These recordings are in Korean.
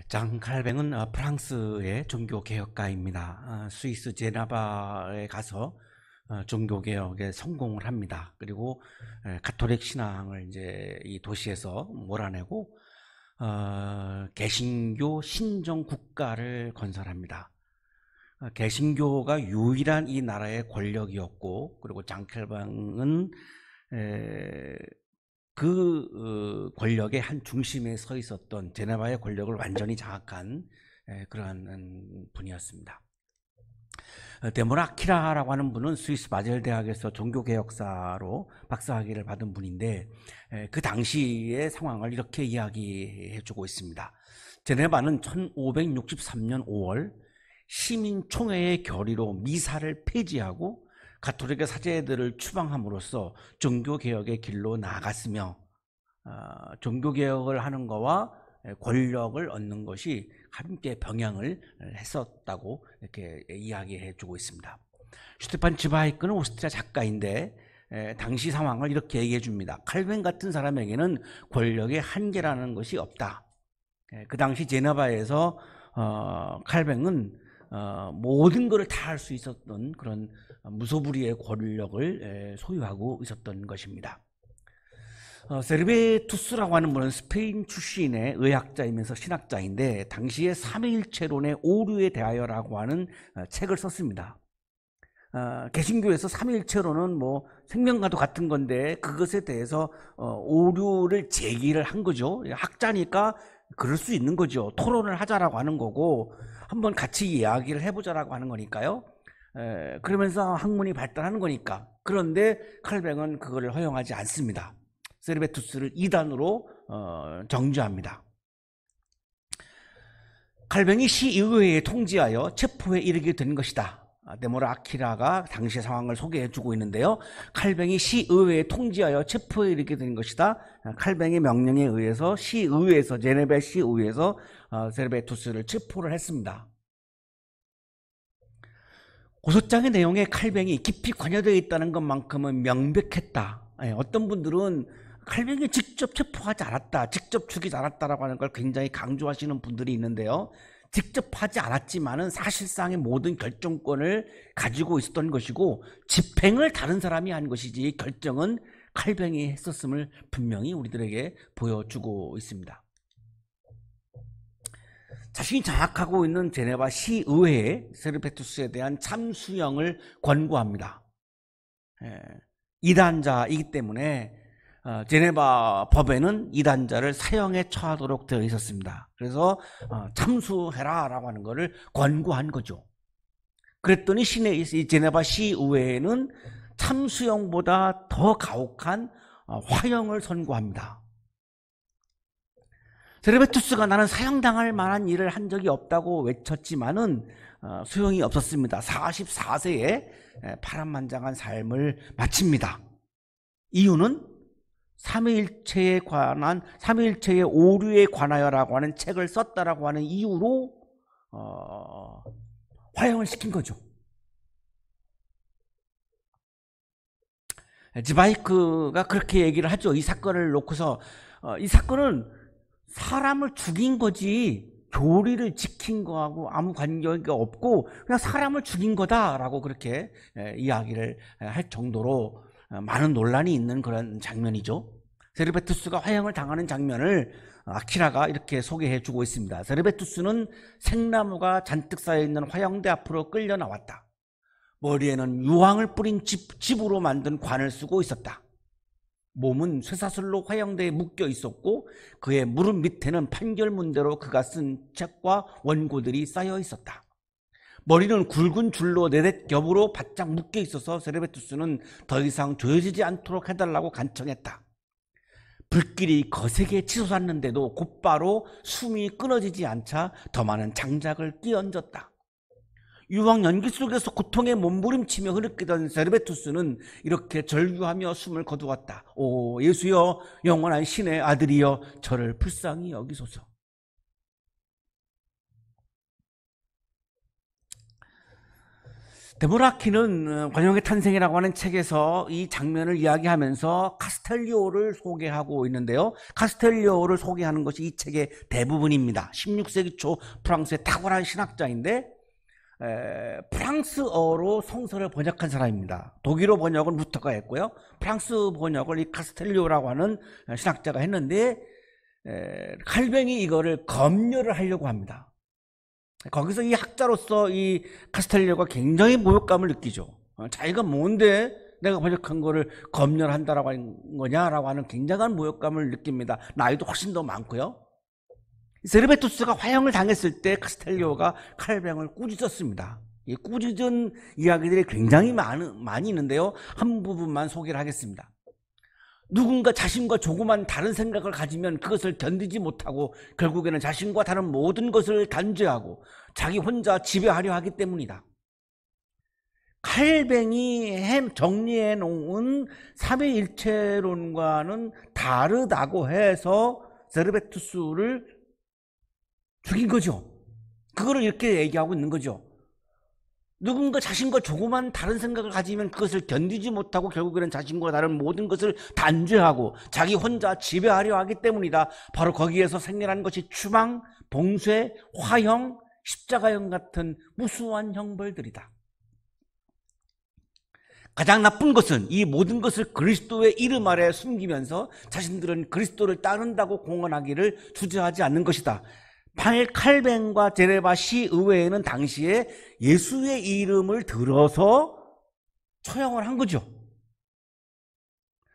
장 칼뱅은 프랑스의 종교개혁가입니다. 스위스 제네바에 가서 종교개혁에 성공을 합니다. 그리고 가톨릭 신앙을 이제 이 도시에서 몰아내고 개신교 신정 국가를 건설합니다. 개신교가 유일한 이 나라의 권력이었고, 그리고 장 칼뱅은 그 권력의 한 중심에 서 있었던, 제네바의 권력을 완전히 장악한 그러한 분이었습니다. 데모라 아키라라고 하는 분은 스위스 바젤 대학에서 종교개혁사로 박사학위를 받은 분인데, 그 당시의 상황을 이렇게 이야기해주고 있습니다. 제네바는 1563년 5월 시민총회의 결의로 미사를 폐지하고 가톨릭의 사제들을 추방함으로써 종교개혁의 길로 나아갔으며, 종교개혁을 하는 것과 권력을 얻는 것이 함께 병행을 했었다고 이렇게 이야기해 주고 있습니다. 슈테판 즈바이크는 오스트리아 작가인데 당시 상황을 이렇게 얘기해 줍니다. 칼뱅 같은 사람에게는 권력의 한계라는 것이 없다. 그 당시 제네바에서 칼뱅은 모든 것을 다 할 수 있었던 그런 무소불위의 권력을 소유하고 있었던 것입니다. 세르베투스라고 하는 분은 스페인 출신의 의학자이면서 신학자인데, 당시에 삼위일체론의 오류에 대하여라고 하는 책을 썼습니다. 개신교에서 삼위일체론은 뭐 생명과도 같은 건데, 그것에 대해서 오류를 제기를 한 거죠. 학자니까 그럴 수 있는 거죠. 토론을 하자라고 하는 거고, 한번 같이 이야기를 해보자라고 하는 거니까요. 그러면서 학문이 발달하는 거니까. 그런데 칼뱅은 그거를 허용하지 않습니다. 세르베투스를 이단으로 정죄합니다. 칼뱅이 시의회에 통지하여 체포에 이르게 된 것이다. 데모라 아키라가 당시의 상황을 소개해주고 있는데요. 칼뱅이 시의회에 통지하여 체포에 이르게 된 것이다. 칼뱅의 명령에 의해서 시의회에서, 제네바 시의회에서 세르베투스를 체포를 했습니다. 고소장의 내용에 칼뱅이 깊이 관여되어 있다는 것만큼은 명백했다. 어떤 분들은 칼뱅이 직접 체포하지 않았다, 직접 죽이지 않았다라고 하는 걸 굉장히 강조하시는 분들이 있는데요. 직접 하지 않았지만은 사실상의 모든 결정권을 가지고 있었던 것이고, 집행을 다른 사람이 한 것이지 결정은 칼뱅이 했었음을 분명히 우리들에게 보여주고 있습니다. 자신이 장악하고 있는 제네바 시의회에 세르베투스에 대한 참수형을 권고합니다. 이단자이기 때문에 제네바 법에는 이단자를 사형에 처하도록 되어 있었습니다. 그래서 참수해라 라고 하는 것을 권고한 거죠. 그랬더니 제네바 시의회에는 참수형보다 더 가혹한 화형을 선고합니다. 세르베투스가 나는 사형당할 만한 일을 한 적이 없다고 외쳤지만은 소용이 없었습니다. 44세에 파란만장한 삶을 마칩니다. 이유는 삼위일체의 오류에 관하여라고 하는 책을 썼다라고 하는 이유로 화형을 시킨 거죠. 즈바이크가 그렇게 얘기를 하죠. 이 사건을 놓고서 이 사건은 사람을 죽인 거지 교리를 지킨 거하고 아무 관계가 없고 그냥 사람을 죽인 거다라고 그렇게 이야기를 할 정도로 많은 논란이 있는 그런 장면이죠. 세르베투스가 화형을 당하는 장면을 아키라가 이렇게 소개해 주고 있습니다. 세르베투스는 생나무가 잔뜩 쌓여있는 화형대 앞으로 끌려 나왔다. 머리에는 유황을 뿌린 집으로 만든 관을 쓰고 있었다. 몸은 쇠사슬로 화형대에 묶여 있었고, 그의 무릎 밑에는 판결문대로 그가 쓴 책과 원고들이 쌓여 있었다. 머리는 굵은 줄로 네댓 겹으로 바짝 묶여 있어서 세르베투스는 더 이상 조여지지 않도록 해달라고 간청했다. 불길이 거세게 치솟았는데도 곧바로 숨이 끊어지지 않자 더 많은 장작을 끼얹었다. 유황 연기 속에서 고통에 몸부림치며 흐느끼던 세르베투스는 이렇게 절규하며 숨을 거두었다. 오 예수여, 영원한 신의 아들이여, 저를 불쌍히 여기소서. 데보라키는 관용의 탄생이라고 하는 책에서 이 장면을 이야기하면서 카스텔리오를 소개하고 있는데요. 카스텔리오를 소개하는 것이 이 책의 대부분입니다. 16세기 초 프랑스의 탁월한 신학자인데 프랑스어로 성서를 번역한 사람입니다. 독일어 번역은 루터가 했고요. 프랑스 번역을 이 카스텔리오라고 하는 신학자가 했는데 칼뱅이 이거를 검열을 하려고 합니다. 거기서 이 학자로서 이 카스텔리오가 굉장히 모욕감을 느끼죠. 자기가 뭔데 내가 번역한 거를 검열한다라고 하는 거냐라고 하는 굉장한 모욕감을 느낍니다. 나이도 훨씬 더 많고요. 세르베투스가 화형을 당했을 때 카스텔리오가 칼뱅을 꾸짖었습니다. 이 꾸짖은 이야기들이 굉장히 많이 있는데요. 한 부분만 소개를 하겠습니다. 누군가 자신과 조그만 다른 생각을 가지면 그것을 견디지 못하고 결국에는 자신과 다른 모든 것을 단죄하고 자기 혼자 지배하려 하기 때문이다. 칼뱅이 정리해 놓은 삼위일체론과는 다르다고 해서 세르베투스를 죽인 거죠. 그거를 이렇게 얘기하고 있는 거죠. 누군가 자신과 조그만 다른 생각을 가지면 그것을 견디지 못하고 결국에는 자신과 다른 모든 것을 단죄하고 자기 혼자 지배하려 하기 때문이다. 바로 거기에서 생겨난 것이 추방, 봉쇄, 화형, 십자가형 같은 무수한 형벌들이다. 가장 나쁜 것은 이 모든 것을 그리스도의 이름 아래 숨기면서 자신들은 그리스도를 따른다고 공언하기를 주저하지 않는 것이다. 칼뱅과 제레바 시의회에는 당시에 예수의 이름을 들어서 처형을 한 거죠.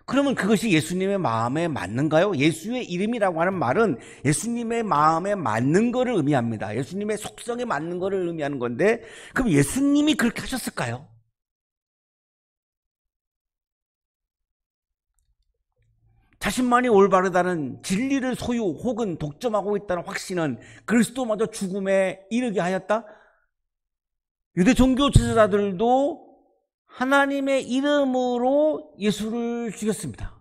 그러면 그것이 예수님의 마음에 맞는가요? 예수의 이름이라고 하는 말은 예수님의 마음에 맞는 것을 의미합니다. 예수님의 속성에 맞는 것을 의미하는 건데, 그럼 예수님이 그렇게 하셨을까요? 자신만이 올바르다는 진리를 소유 혹은 독점하고 있다는 확신은 그리스도마저 죽음에 이르게 하였다? 유대 종교 지도자들도 하나님의 이름으로 예수를 죽였습니다.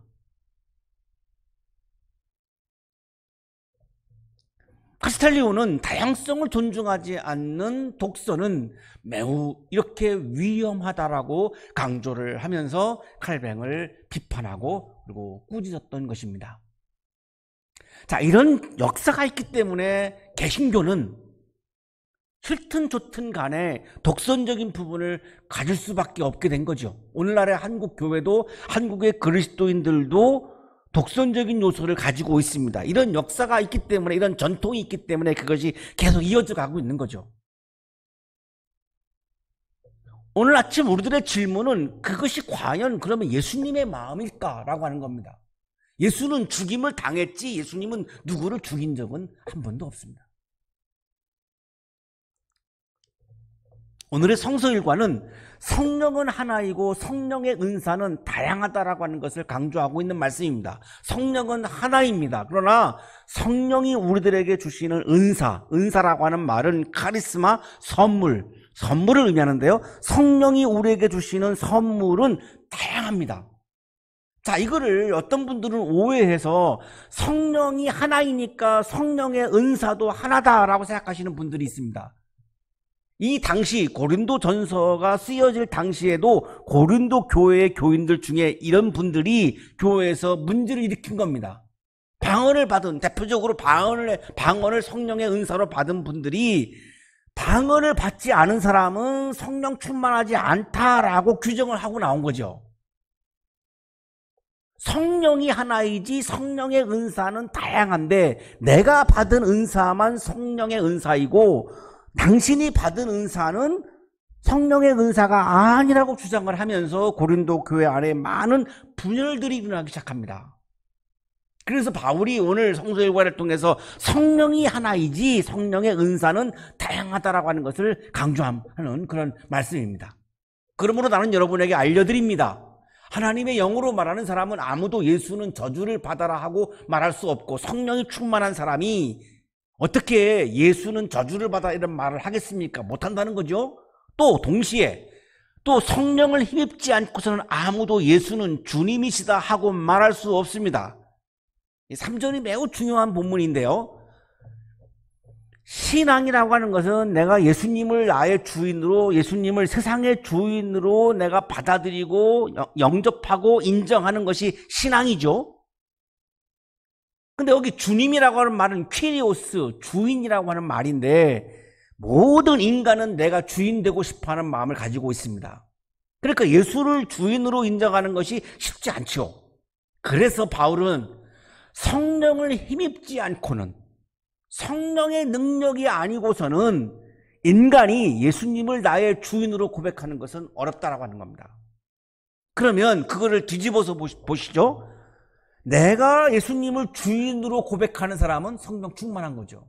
카스텔리오는 다양성을 존중하지 않는 독서는 매우 이렇게 위험하다라고 강조를 하면서 칼뱅을 비판하고 그리고 꾸짖었던 것입니다. 자, 이런 역사가 있기 때문에 개신교는 싫든 좋든 간에 독선적인 부분을 가질 수밖에 없게 된 거죠. 오늘날의 한국 교회도 한국의 그리스도인들도 독선적인 요소를 가지고 있습니다. 이런 역사가 있기 때문에, 이런 전통이 있기 때문에 그것이 계속 이어져 가고 있는 거죠. 오늘 아침 우리들의 질문은 그것이 과연 그러면 예수님의 마음일까라고 하는 겁니다. 예수는 죽임을 당했지 예수님은 누구를 죽인 적은 한 번도 없습니다. 오늘의 성서일과는 성령은 하나이고 성령의 은사는 다양하다라고 하는 것을 강조하고 있는 말씀입니다. 성령은 하나입니다. 그러나 성령이 우리들에게 주시는 은사라고 하는 말은 카리스마, 선물을 의미하는데요. 성령이 우리에게 주시는 선물은 다양합니다. 자, 이거를 어떤 분들은 오해해서 성령이 하나이니까 성령의 은사도 하나다라고 생각하시는 분들이 있습니다. 이 당시 고린도 전서가 쓰여질 당시에도 고린도 교회의 교인들 중에 이런 분들이 교회에서 문제를 일으킨 겁니다. 방언을 받은, 대표적으로 방언을 성령의 은사로 받은 분들이 방언을 받지 않은 사람은 성령 충만하지 않다라고 규정을 하고 나온 거죠. 성령이 하나이지 성령의 은사는 다양한데 내가 받은 은사만 성령의 은사이고 당신이 받은 은사는 성령의 은사가 아니라고 주장을 하면서 고린도 교회 안에 많은 분열들이 일어나기 시작합니다. 그래서 바울이 오늘 성서일과를 통해서 성령이 하나이지 성령의 은사는 다양하다라고 하는 것을 강조하는 그런 말씀입니다. 그러므로 나는 여러분에게 알려드립니다. 하나님의 영으로 말하는 사람은 아무도 예수는 저주를 받아라 하고 말할 수 없고 성령이 충만한 사람이 어떻게 예수는 저주를 받아 이런 말을 하겠습니까? 못한다는 거죠. 또 동시에 또 성령을 힘입지 않고서는 아무도 예수는 주님이시다 하고 말할 수 없습니다. 이 3절이 매우 중요한 본문인데요. 신앙이라고 하는 것은 내가 예수님을 나의 주인으로, 예수님을 세상의 주인으로 내가 받아들이고 영접하고 인정하는 것이 신앙이죠. 근데 여기 주님이라고 하는 말은 퀴리오스, 주인이라고 하는 말인데, 모든 인간은 내가 주인 되고 싶어하는 마음을 가지고 있습니다. 그러니까 예수를 주인으로 인정하는 것이 쉽지 않죠. 그래서 바울은 성령을 힘입지 않고는, 성령의 능력이 아니고서는 인간이 예수님을 나의 주인으로 고백하는 것은 어렵다라고 하는 겁니다. 그러면 그거를 뒤집어서 보시죠. 내가 예수님을 주인으로 고백하는 사람은 성령 충만한 거죠.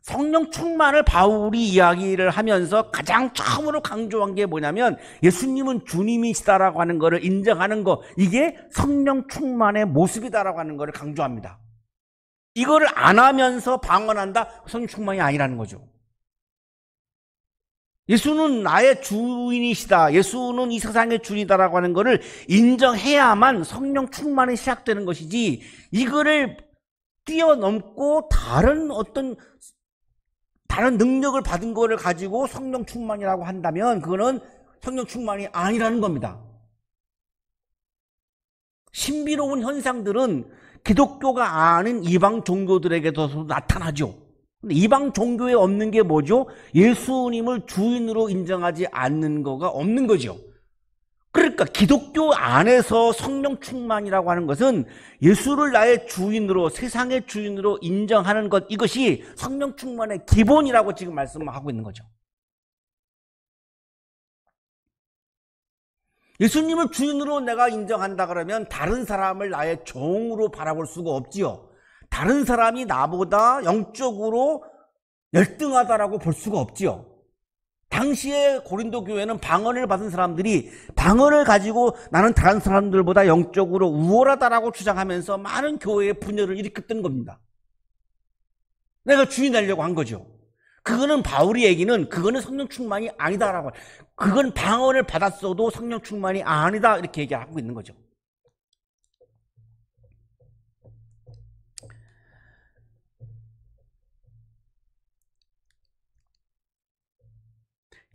성령 충만을 바울이 이야기를 하면서 가장 처음으로 강조한 게 뭐냐면, 예수님은 주님이시다라고 하는 것을 인정하는 것, 이게 성령 충만의 모습이다라고 하는 것을 강조합니다. 이거를 안 하면서 방언한다? 성령 충만이 아니라는 거죠. 예수는 나의 주인이시다, 예수는 이 세상의 주인이다라고 하는 것을 인정해야만 성령 충만이 시작되는 것이지, 이거를 뛰어넘고 다른 능력을 받은 거를 가지고 성령 충만이라고 한다면 그거는 성령 충만이 아니라는 겁니다. 신비로운 현상들은 기독교가 아닌 이방 종교들에게도 나타나죠. 근데 이방 종교에 없는 게 뭐죠? 예수님을 주인으로 인정하지 않는 거가 없는 거죠. 그러니까 기독교 안에서 성령 충만이라고 하는 것은 예수를 나의 주인으로, 세상의 주인으로 인정하는 것, 이것이 성령 충만의 기본이라고 지금 말씀하고 있는 거죠. 예수님을 주인으로 내가 인정한다 그러면 다른 사람을 나의 종으로 바라볼 수가 없지요. 다른 사람이 나보다 영적으로 열등하다라고 볼 수가 없지요. 당시에 고린도 교회는 방언을 받은 사람들이 방언을 가지고 나는 다른 사람들보다 영적으로 우월하다라고 주장하면서 많은 교회의 분열을 일으켰던 겁니다. 내가 주인 되려고 한 거죠. 그거는 바울이 얘기는 그거는 성령 충만이 아니다라고, 그건 방언을 받았어도 성령 충만이 아니다, 이렇게 얘기하고 있는 거죠.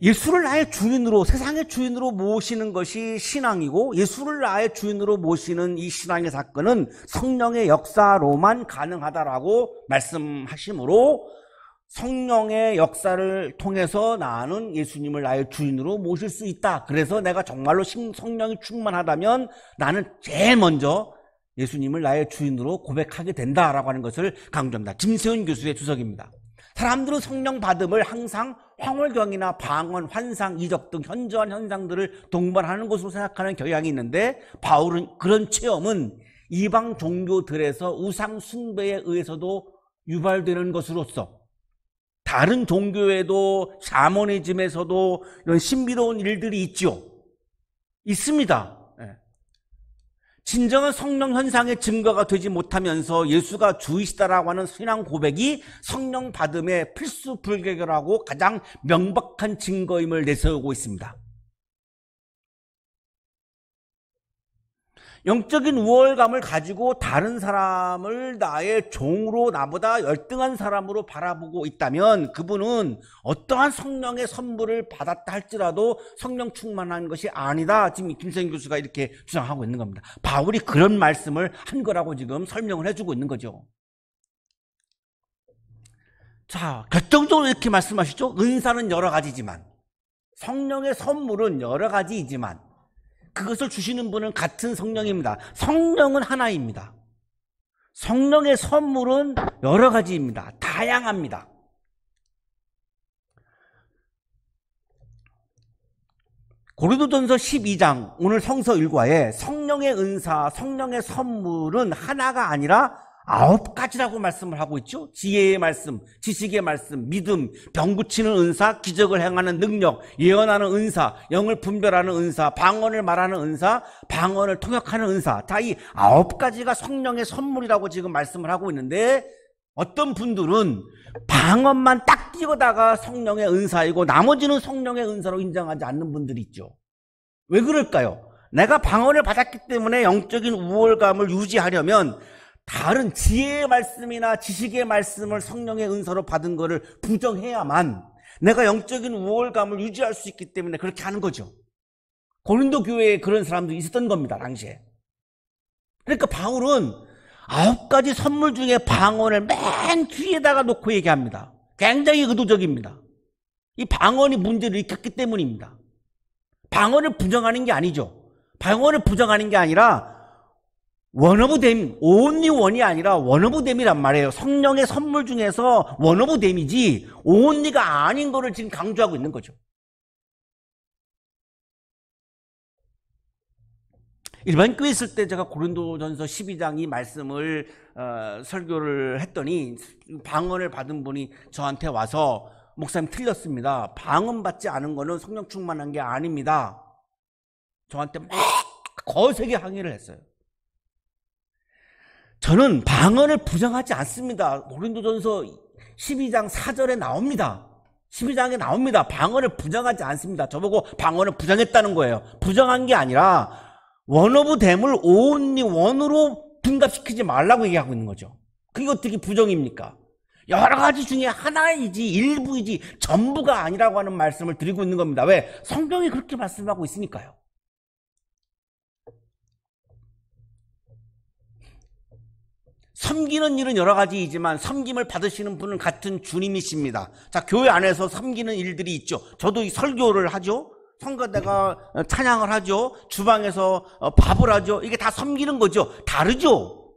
예수를 나의 주인으로, 세상의 주인으로 모시는 것이 신앙이고, 예수를 나의 주인으로 모시는 이 신앙의 사건은 성령의 역사로만 가능하다라고 말씀하시므로, 성령의 역사를 통해서 나는 예수님을 나의 주인으로 모실 수 있다. 그래서 내가 정말로 성령이 충만하다면 나는 제일 먼저 예수님을 나의 주인으로 고백하게 된다라고 하는 것을 강조합니다. 김세훈 교수의 주석입니다. 사람들은 성령 받음을 항상 황홀경이나 방언, 환상, 이적 등 현저한 현상들을 동반하는 것으로 생각하는 경향이 있는데, 바울은 그런 체험은 이방 종교들에서 우상 숭배에 의해서도 유발되는 것으로서, 다른 종교에도 샤머니즘에서도 이런 신비로운 일들이 있죠. 있습니다. 진정한 성령 현상의 증거가 되지 못하면서 예수가 주이시다라고 하는 신앙 고백이 성령 받음의 필수 불가결하고 가장 명백한 증거임을 내세우고 있습니다. 영적인 우월감을 가지고 다른 사람을 나의 종으로, 나보다 열등한 사람으로 바라보고 있다면 그분은 어떠한 성령의 선물을 받았다 할지라도 성령 충만한 것이 아니다. 지금 김세인 교수가 이렇게 주장하고 있는 겁니다. 바울이 그런 말씀을 한 거라고 지금 설명을 해주고 있는 거죠. 자, 결정적으로 이렇게 말씀하시죠. 은사는 여러 가지지만, 성령의 선물은 여러 가지이지만 그것을 주시는 분은 같은 성령입니다. 성령은 하나입니다. 성령의 선물은 여러 가지입니다. 다양합니다. 고린도전서 12장 오늘 성서 일과에 성령의 은사, 성령의 선물은 하나가 아니라 9가지라고 말씀을 하고 있죠. 지혜의 말씀, 지식의 말씀, 믿음, 병 고치는 은사, 기적을 행하는 능력, 예언하는 은사, 영을 분별하는 은사, 방언을 말하는 은사, 방언을 통역하는 은사. 다 이 9가지가 성령의 선물이라고 지금 말씀을 하고 있는데, 어떤 분들은 방언만 딱 띄우다가 성령의 은사이고 나머지는 성령의 은사로 인정하지 않는 분들이 있죠. 왜 그럴까요? 내가 방언을 받았기 때문에 영적인 우월감을 유지하려면 다른 지혜의 말씀이나 지식의 말씀을 성령의 은사로 받은 것을 부정해야만 내가 영적인 우월감을 유지할 수 있기 때문에 그렇게 하는 거죠. 고린도 교회에 그런 사람도 있었던 겁니다, 당시에. 그러니까 바울은 9가지 선물 중에 방언을 맨 뒤에다가 놓고 얘기합니다. 굉장히 의도적입니다. 이 방언이 문제를 일으켰기 때문입니다. 방언을 부정하는 게 아니죠. 방언을 부정하는 게 아니라 원어브댐, only one이 아니라 원어브댐이란 말이에요. 성령의 선물 중에서 원어브댐이지 only가 아닌 거를 지금 강조하고 있는 거죠. 일반 교회 있을 때 제가 고린도전서 12장 이 말씀을 설교를 했더니 방언을 받은 분이 저한테 와서 목사님 틀렸습니다. 방언 받지 않은 거는 성령 충만한 게 아닙니다. 저한테 막 거세게 항의를 했어요. 저는 방언을 부정하지 않습니다. 고린도전서 12장 4절에 나옵니다. 12장에 나옵니다. 방언을 부정하지 않습니다. 저보고 방언을 부정했다는 거예요. 부정한 게 아니라 원 오브 댐을 only one으로 분갑시키지 말라고 얘기하고 있는 거죠. 그게 어떻게 부정입니까? 여러 가지 중에 하나이지 일부이지 전부가 아니라고 하는 말씀을 드리고 있는 겁니다. 왜? 성경이 그렇게 말씀하고 있으니까요. 섬기는 일은 여러 가지이지만 섬김을 받으시는 분은 같은 주님이십니다. 자, 교회 안에서 섬기는 일들이 있죠. 저도 이 설교를 하죠. 성가대가 찬양을 하죠. 주방에서 밥을 하죠. 이게 다 섬기는 거죠. 다르죠.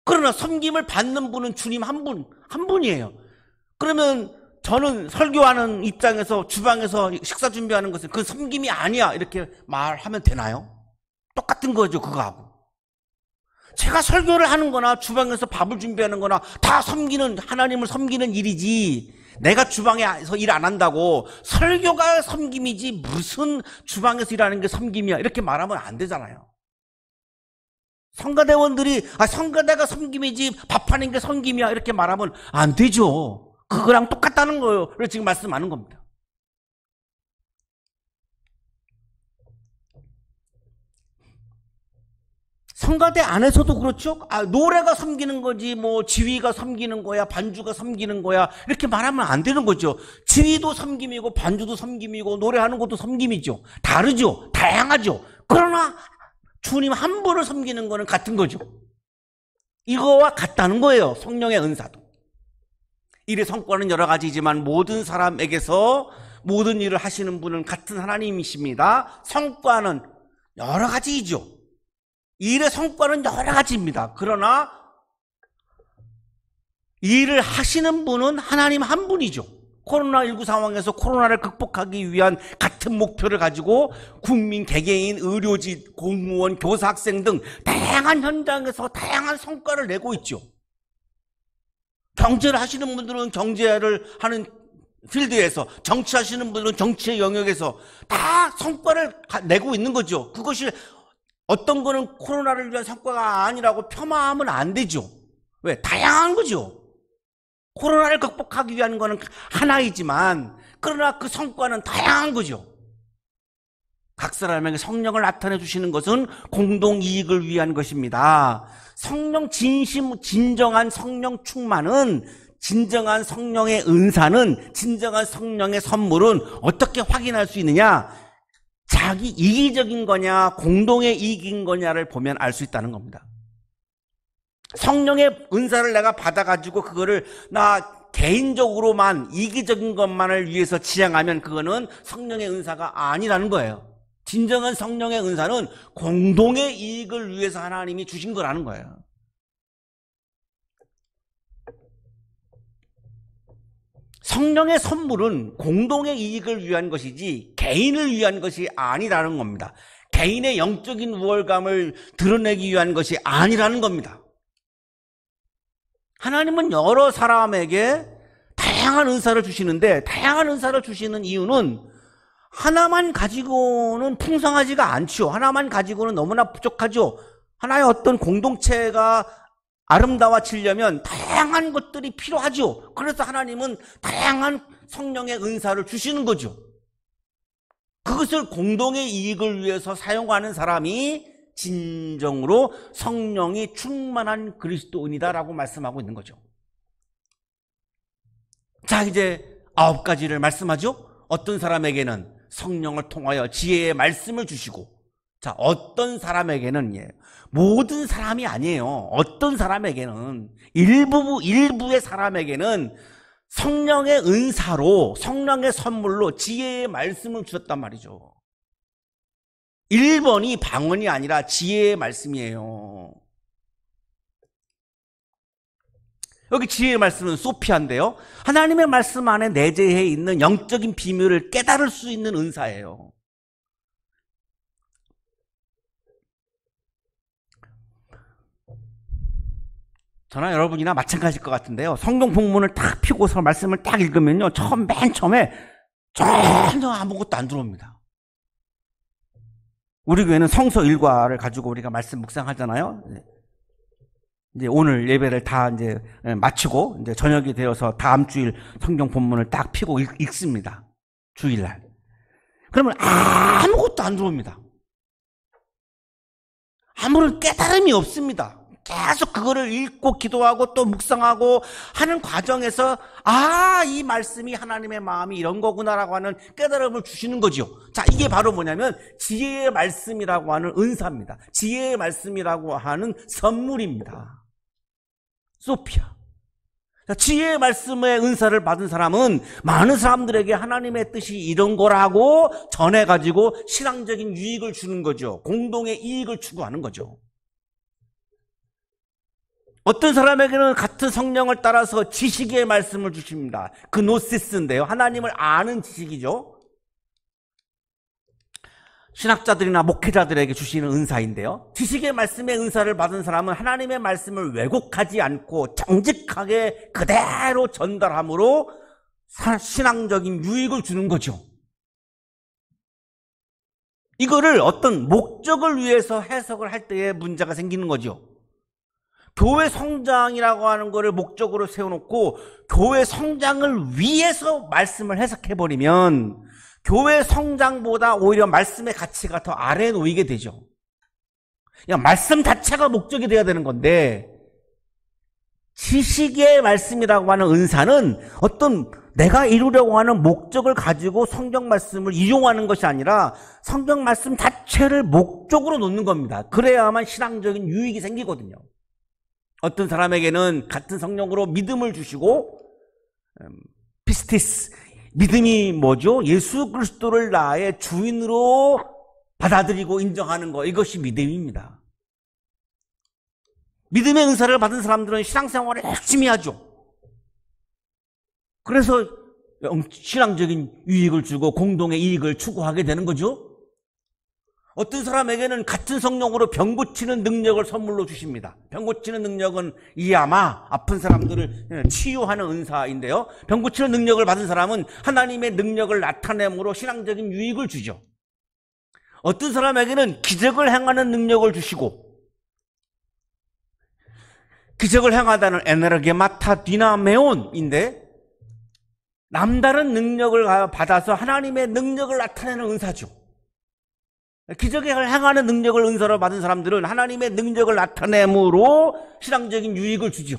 그러나 섬김을 받는 분은 주님 한 분이에요. 그러면 저는 설교하는 입장에서 주방에서 식사 준비하는 것은 그 섬김이 아니야 이렇게 말하면 되나요? 똑같은 거죠, 그거하고. 제가 설교를 하는 거나 주방에서 밥을 준비하는 거나 다 섬기는, 하나님을 섬기는 일이지, 내가 주방에서 일 안 한다고 설교가 섬김이지 무슨 주방에서 일하는 게 섬김이야 이렇게 말하면 안 되잖아요. 성가대원들이 성가대가 섬김이지 밥하는 게 섬김이야 이렇게 말하면 안 되죠. 그거랑 똑같다는 거예요. 그래서 지금 말씀하는 겁니다. 성가대 안에서도 그렇죠. 노래가 섬기는 거지 뭐 지휘가 섬기는 거야 반주가 섬기는 거야 이렇게 말하면 안 되는 거죠. 지휘도 섬김이고 반주도 섬김이고 노래하는 것도 섬김이죠. 다르죠. 다양하죠. 그러나 주님 한 분을 섬기는 거는 같은 거죠. 이거와 같다는 거예요. 성령의 은사도. 일의 성과는 여러 가지이지만 모든 사람에게서 모든 일을 하시는 분은 같은 하나님이십니다. 성과는 여러 가지이죠. 일의 성과는 여러 가지입니다. 그러나 일을 하시는 분은 하나님 한 분이죠. 코로나19 상황에서 코로나를 극복하기 위한 같은 목표를 가지고 국민, 개개인, 의료진, 공무원, 교사, 학생 등 다양한 현장에서 다양한 성과를 내고 있죠. 경제를 하시는 분들은 경제를 하는 필드에서, 정치하시는 분들은 정치의 영역에서 다 성과를 내고 있는 거죠. 그것이 어떤 거는 코로나를 위한 성과가 아니라고 폄하하면 안 되죠. 왜? 다양한 거죠. 코로나를 극복하기 위한 거는 하나이지만 그러나 그 성과는 다양한 거죠. 각 사람에게 성령을 나타내 주시는 것은 공동 이익을 위한 것입니다. 성령 진정한 성령 충만은, 진정한 성령의 은사는, 진정한 성령의 선물은 어떻게 확인할 수 있느냐? 자기 이기적인 거냐 공동의 이익인 거냐를 보면 알 수 있다는 겁니다. 성령의 은사를 내가 받아가지고 그거를 나 개인적으로만 이기적인 것만을 위해서 지향하면 그거는 성령의 은사가 아니라는 거예요. 진정한 성령의 은사는 공동의 이익을 위해서 하나님이 주신 거라는 거예요. 성령의 선물은 공동의 이익을 위한 것이지 개인을 위한 것이 아니라는 겁니다. 개인의 영적인 우월감을 드러내기 위한 것이 아니라는 겁니다. 하나님은 여러 사람에게 다양한 은사를 주시는데 다양한 은사를 주시는 이유는 하나만 가지고는 풍성하지가 않죠. 하나만 가지고는 너무나 부족하죠. 하나의 어떤 공동체가 아름다워지려면 다양한 것들이 필요하죠. 그래서 하나님은 다양한 성령의 은사를 주시는 거죠. 그것을 공동의 이익을 위해서 사용하는 사람이 진정으로 성령이 충만한 그리스도인이다라고 말씀하고 있는 거죠. 자, 이제 9가지를 말씀하죠. 어떤 사람에게는 성령을 통하여 지혜의 말씀을 주시고, 자, 어떤 사람에게는, 모든 사람이 아니에요. 어떤 사람에게는, 일부의 사람에게는 성령의 은사로, 성령의 선물로 지혜의 말씀을 주셨단 말이죠. 1번이 방언이 아니라 지혜의 말씀이에요. 여기 지혜의 말씀은 소피아인데요, 하나님의 말씀 안에 내재해 있는 영적인 비밀을 깨달을 수 있는 은사예요. 저나 여러분이나 마찬가지일 것 같은데요, 성경 본문을 딱 펴고서 말씀을 딱 읽으면요, 맨 처음에 전혀 아무것도 안 들어옵니다. 우리 교회는 성서 일과를 가지고 우리가 말씀 묵상하잖아요. 이제 오늘 예배를 다 이제 마치고 이제 저녁이 되어서 다음 주일 성경 본문을 딱 펴고 읽습니다. 주일날. 그러면 아무것도 안 들어옵니다. 아무런 깨달음이 없습니다. 계속 그거를 읽고 기도하고 또 묵상하고 하는 과정에서 이 말씀이 하나님의 마음이 이런 거구나라고 하는 깨달음을 주시는 거죠. 자, 이게 바로 뭐냐면 지혜의 말씀이라고 하는 은사입니다. 지혜의 말씀이라고 하는 선물입니다. 소피아. 자, 지혜의 말씀의 은사를 받은 사람은 많은 사람들에게 하나님의 뜻이 이런 거라고 전해가지고 신앙적인 유익을 주는 거죠. 공동의 이익을 추구하는 거죠. 어떤 사람에게는 같은 성령을 따라서 지식의 말씀을 주십니다. 그 노시스인데요, 하나님을 아는 지식이죠. 신학자들이나 목회자들에게 주시는 은사인데요, 지식의 말씀의 은사를 받은 사람은 하나님의 말씀을 왜곡하지 않고 정직하게 그대로 전달함으로 신앙적인 유익을 주는 거죠. 이거를 어떤 목적을 위해서 해석을 할 때에 문제가 생기는 거죠. 교회 성장이라고 하는 거를 목적으로 세워놓고 교회 성장을 위해서 말씀을 해석해버리면 교회 성장보다 오히려 말씀의 가치가 더 아래에 놓이게 되죠. 그냥 말씀 자체가 목적이 돼야 되는 건데, 지식의 말씀이라고 하는 은사는 어떤 내가 이루려고 하는 목적을 가지고 성경 말씀을 이용하는 것이 아니라 성경 말씀 자체를 목적으로 놓는 겁니다. 그래야만 신앙적인 유익이 생기거든요. 어떤 사람에게는 같은 성령으로 믿음을 주시고, 피스티스, 믿음이 뭐죠? 예수 그리스도를 나의 주인으로 받아들이고 인정하는 거, 이것이 믿음입니다. 믿음의 은사를 받은 사람들은 신앙생활을 열심히 하죠. 그래서 신앙적인 유익을 주고 공동의 이익을 추구하게 되는 거죠. 어떤 사람에게는 같은 성령으로 병 고치는 능력을 선물로 주십니다. 병 고치는 능력은 이아마 아픈 사람들을 치유하는 은사인데요, 병 고치는 능력을 받은 사람은 하나님의 능력을 나타내므로 신앙적인 유익을 주죠. 어떤 사람에게는 기적을 행하는 능력을 주시고, 기적을 행하다는 에네르게마타 디나메온인데 남다른 능력을 받아서 하나님의 능력을 나타내는 은사죠. 기적을 행하는 능력을 은사로 받은 사람들은 하나님의 능력을 나타내므로 신앙적인 유익을 주죠.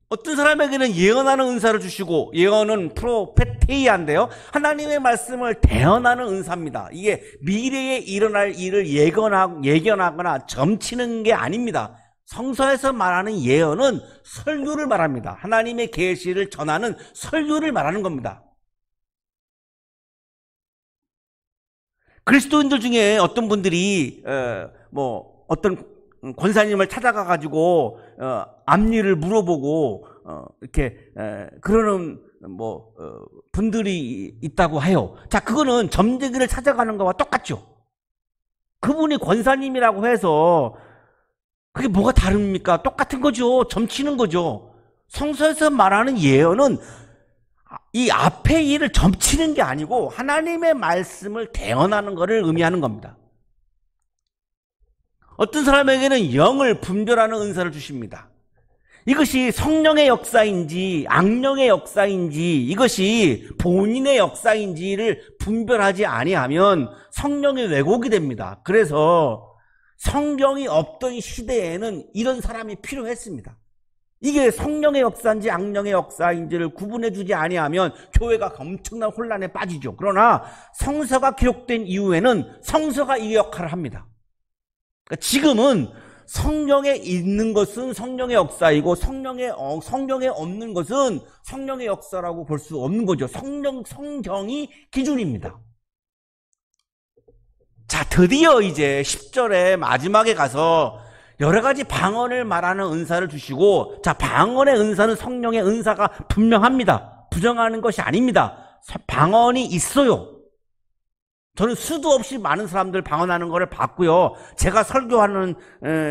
어떤 사람에게는 예언하는 은사를 주시고, 예언은 프로페테이아인데요, 하나님의 말씀을 대언하는 은사입니다. 이게 미래에 일어날 일을 예견하거나 점치는 게 아닙니다. 성서에서 말하는 예언은 설교를 말합니다. 하나님의 계시를 전하는 설교를 말하는 겁니다. 그리스도인들 중에 어떤 분들이 어떤 권사님을 찾아가가지고 앞일을 물어보고 이렇게 그러는 분들이 있다고 해요. 자, 그거는 점쟁이를 찾아가는 거와 똑같죠. 그분이 권사님이라고 해서 그게 뭐가 다릅니까? 똑같은 거죠. 점치는 거죠. 성서에서 말하는 예언은 이 앞의 일을 점치는 게 아니고 하나님의 말씀을 대언하는 것을 의미하는 겁니다. 어떤 사람에게는 영을 분별하는 은사를 주십니다. 이것이 성령의 역사인지 악령의 역사인지 이것이 본인의 역사인지를 분별하지 아니하면 성령의 왜곡이 됩니다. 그래서 성경이 없던 시대에는 이런 사람이 필요했습니다. 이게 성령의 역사인지 악령의 역사인지를 구분해주지 아니하면 교회가 엄청난 혼란에 빠지죠. 그러나 성서가 기록된 이후에는 성서가 이 역할을 합니다. 그러니까 지금은 성경에 있는 것은 성령의 역사이고 성경에 없는 것은 성령의 역사라고 볼 수 없는 거죠. 성경이 기준입니다. 자, 드디어 이제 10절의 마지막에 가서 여러 가지 방언을 말하는 은사를 주시고, 자, 방언의 은사는 성령의 은사가 분명합니다. 부정하는 것이 아닙니다. 방언이 있어요. 저는 수도 없이 많은 사람들 방언하는 것을 봤고요. 제가 설교하는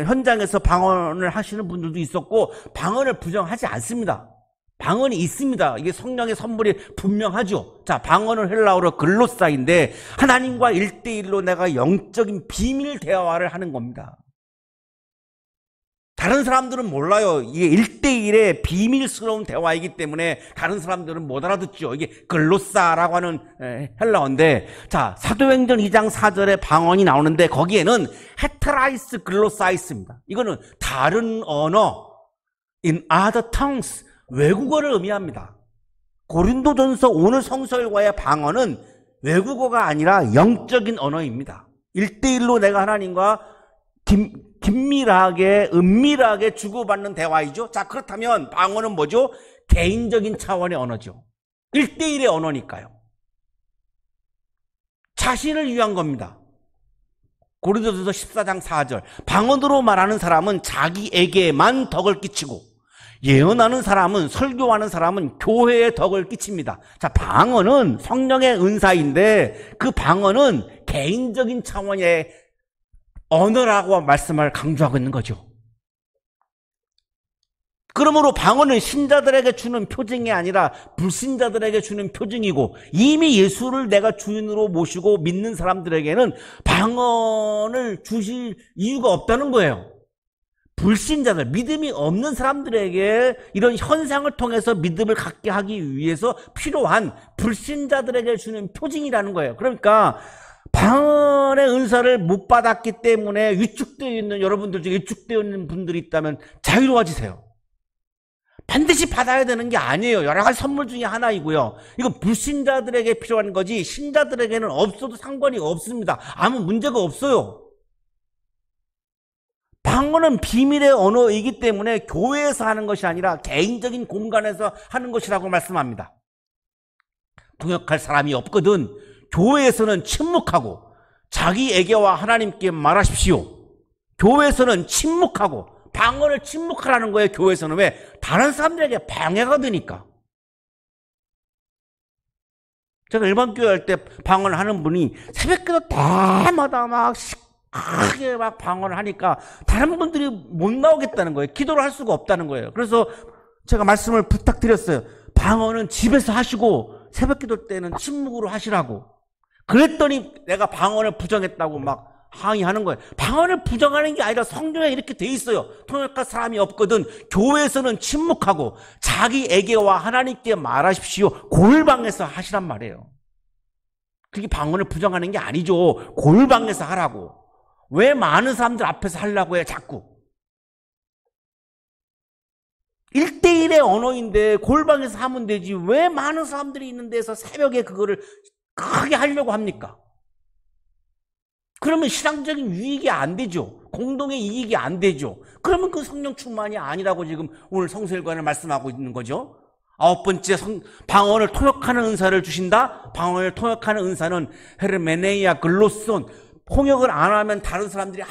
현장에서 방언을 하시는 분들도 있었고, 방언을 부정하지 않습니다. 방언이 있습니다. 이게 성령의 선물이 분명하죠. 자, 방언은 헬라어로 글로사인데 하나님과 1대1로 내가 영적인 비밀 대화를 하는 겁니다. 다른 사람들은 몰라요. 이게 1대1의 비밀스러운 대화이기 때문에 다른 사람들은 못 알아듣죠. 이게 글로사라고 하는 헬라어인데, 자, 사도행전 2장 4절에 방언이 나오는데 거기에는 헤테라이스 글로사이스입니다. 이거는 다른 언어, in other tongues, 외국어를 의미합니다. 고린도전서 오늘 성서일과의 방언은 외국어가 아니라 영적인 언어입니다. 1대1로 내가 하나님과 긴밀하게 은밀하게 주고받는 대화이죠. 자, 그렇다면 방언은 뭐죠? 개인적인 차원의 언어죠. 1대1의 언어니까요. 자신을 위한 겁니다. 고린도전서 14장 4절, 방언으로 말하는 사람은 자기에게만 덕을 끼치고 예언하는 사람은, 설교하는 사람은 교회에 덕을 끼칩니다. 자, 방언은 성령의 은사인데 그 방언은 개인적인 차원의 언어라고 말씀을 강조하고 있는 거죠. 그러므로 방언은 신자들에게 주는 표징이 아니라 불신자들에게 주는 표징이고, 이미 예수를 내가 주인으로 모시고 믿는 사람들에게는 방언을 주실 이유가 없다는 거예요. 불신자들, 믿음이 없는 사람들에게 이런 현상을 통해서 믿음을 갖게 하기 위해서 필요한 불신자들에게 주는 표징이라는 거예요. 그러니까 방언의 은사를 못 받았기 때문에 위축되어 있는 여러분들 중에 위축되어 있는 분들이 있다면 자유로워지세요. 반드시 받아야 되는 게 아니에요. 여러 가지 선물 중에 하나이고요. 이건 불신자들에게 필요한 거지 신자들에게는 없어도 상관이 없습니다. 아무 문제가 없어요. 방언은 비밀의 언어이기 때문에 교회에서 하는 것이 아니라 개인적인 공간에서 하는 것이라고 말씀합니다. 통역할 사람이 없거든 교회에서는 침묵하고 자기에게와 하나님께 말하십시오. 교회에서는 침묵하고 방언을 침묵하라는 거예요. 교회에서는. 왜? 다른 사람들에게 방해가 되니까. 제가 일반 교회 할 때 방언을 하는 분이 새벽기도 때마다 막 크게 막 방언을 하니까 다른 분들이 못 나오겠다는 거예요. 기도를 할 수가 없다는 거예요. 그래서 제가 말씀을 부탁드렸어요. 방언은 집에서 하시고 새벽기도 때는 침묵으로 하시라고. 그랬더니 내가 방언을 부정했다고 막 항의하는 거예요. 방언을 부정하는 게 아니라 성경에 이렇게 돼 있어요. 통역할 사람이 없거든 교회에서는 침묵하고 자기에게와 하나님께 말하십시오. 골방에서 하시란 말이에요. 그게 방언을 부정하는 게 아니죠. 골방에서 하라고. 왜 많은 사람들 앞에서 하려고 해 자꾸. 1대1의 언어인데 골방에서 하면 되지 왜 많은 사람들이 있는 데서 새벽에 그거를 크게 하려고 합니까? 그러면 신앙적인 유익이 안 되죠. 공동의 이익이 안 되죠. 그러면 그 성령 충만이 아니라고 지금 오늘 성서일관을 말씀하고 있는 거죠. 9번째, 방언을 통역하는 은사를 주신다. 방언을 통역하는 은사는 헤르메네이아 글로손, 통역을 안 하면 다른 사람들이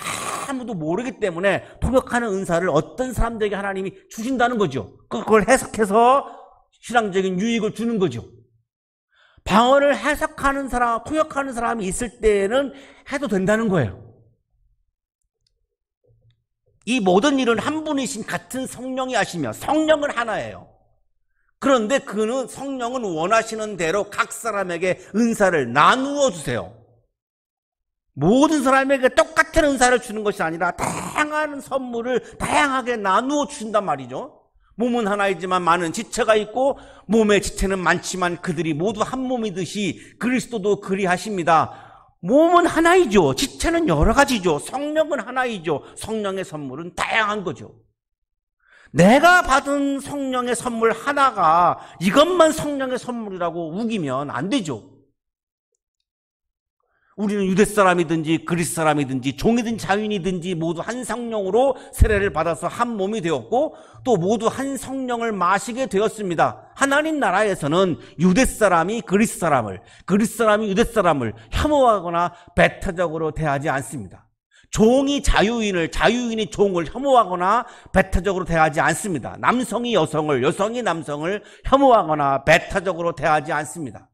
아무도 모르기 때문에 통역하는 은사를 어떤 사람들에게 하나님이 주신다는 거죠. 그걸 해석해서 신앙적인 유익을 주는 거죠. 방언을 해석하는 사람, 통역하는 사람이 있을 때는 해도 된다는 거예요. 이 모든 일은 한 분이신 같은 성령이 하시며 성령은 하나예요. 그런데 그는 성령은 원하시는 대로 각 사람에게 은사를 나누어 주세요. 모든 사람에게 똑같은 은사를 주는 것이 아니라 다양한 선물을 다양하게 나누어 주신단 말이죠. 몸은 하나이지만 많은 지체가 있고 몸의 지체는 많지만 그들이 모두 한 몸이듯이 그리스도도 그리하십니다. 몸은 하나이죠. 지체는 여러 가지죠. 성령은 하나이죠. 성령의 선물은 다양한 거죠. 내가 받은 성령의 선물 하나가 이것만 성령의 선물이라고 우기면 안 되죠. 우리는 유대 사람이든지 그리스 사람이든지 종이든 자유인이든지 모두 한 성령으로 세례를 받아서 한 몸이 되었고 또 모두 한 성령을 마시게 되었습니다. 하나님 나라에서는 유대 사람이 그리스 사람을, 그리스 사람이 유대 사람을 혐오하거나 배타적으로 대하지 않습니다. 종이 자유인을, 자유인이 종을 혐오하거나 배타적으로 대하지 않습니다. 남성이 여성을, 여성이 남성을 혐오하거나 배타적으로 대하지 않습니다.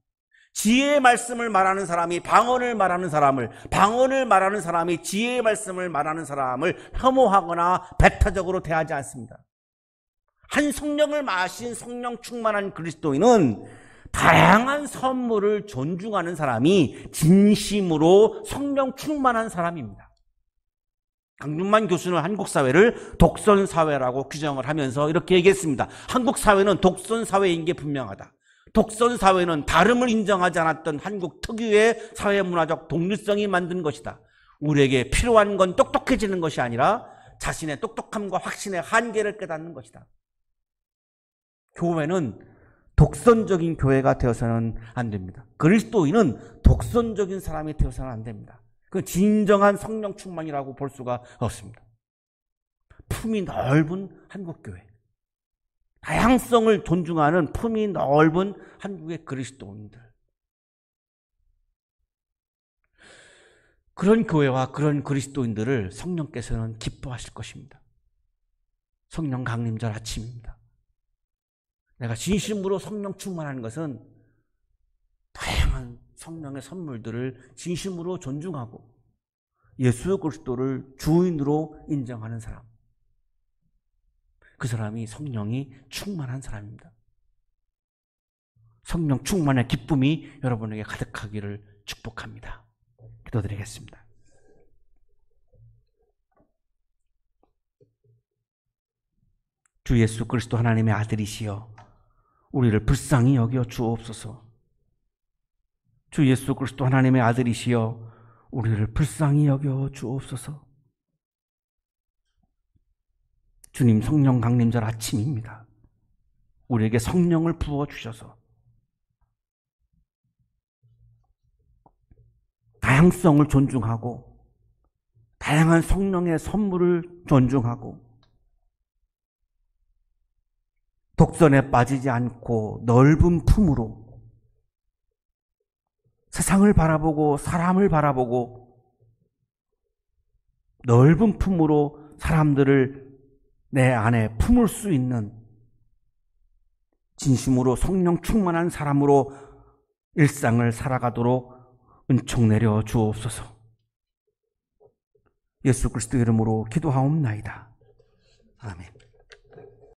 지혜의 말씀을 말하는 사람이 방언을 말하는 사람을, 방언을 말하는 사람이 지혜의 말씀을 말하는 사람을 혐오하거나 배타적으로 대하지 않습니다. 한 성령을 마신 성령 충만한 그리스도인은 다양한 선물을 존중하는 사람이 진심으로 성령 충만한 사람입니다. 강준만 교수는 한국 사회를 독선 사회라고 규정을 하면서 이렇게 얘기했습니다. 한국 사회는 독선 사회인 게 분명하다. 독선 사회는 다름을 인정하지 않았던 한국 특유의 사회문화적 독립성이 만든 것이다. 우리에게 필요한 건 똑똑해지는 것이 아니라 자신의 똑똑함과 확신의 한계를 깨닫는 것이다. 교회는 독선적인 교회가 되어서는 안 됩니다. 그리스도인은 독선적인 사람이 되어서는 안 됩니다. 그 진정한 성령 충만이라고 볼 수가 없습니다. 품이 넓은 한국교회, 다양성을 존중하는 품이 넓은 한국의 그리스도인들, 그런 교회와 그런 그리스도인들을 성령께서는 기뻐하실 것입니다. 성령 강림절 아침입니다. 내가 진심으로 성령 충만하는 것은 다양한 성령의 선물들을 진심으로 존중하고 예수 그리스도를 주인으로 인정하는 사람, 그 사람이 성령이 충만한 사람입니다. 성령 충만의 기쁨이 여러분에게 가득하기를 축복합니다. 기도드리겠습니다. 주 예수 그리스도 하나님의 아들이시여 우리를 불쌍히 여겨 주옵소서. 주 예수 그리스도 하나님의 아들이시여 우리를 불쌍히 여겨 주옵소서. 주님, 성령 강림절 아침입니다. 우리에게 성령을 부어주셔서 다양성을 존중하고 다양한 성령의 선물을 존중하고 독선에 빠지지 않고 넓은 품으로 세상을 바라보고 사람을 바라보고 넓은 품으로 사람들을 내 안에 품을 수 있는 진심으로 성령 충만한 사람으로 일상을 살아가도록 은총 내려 주옵소서. 예수 그리스도 이름으로 기도하옵나이다. 아멘.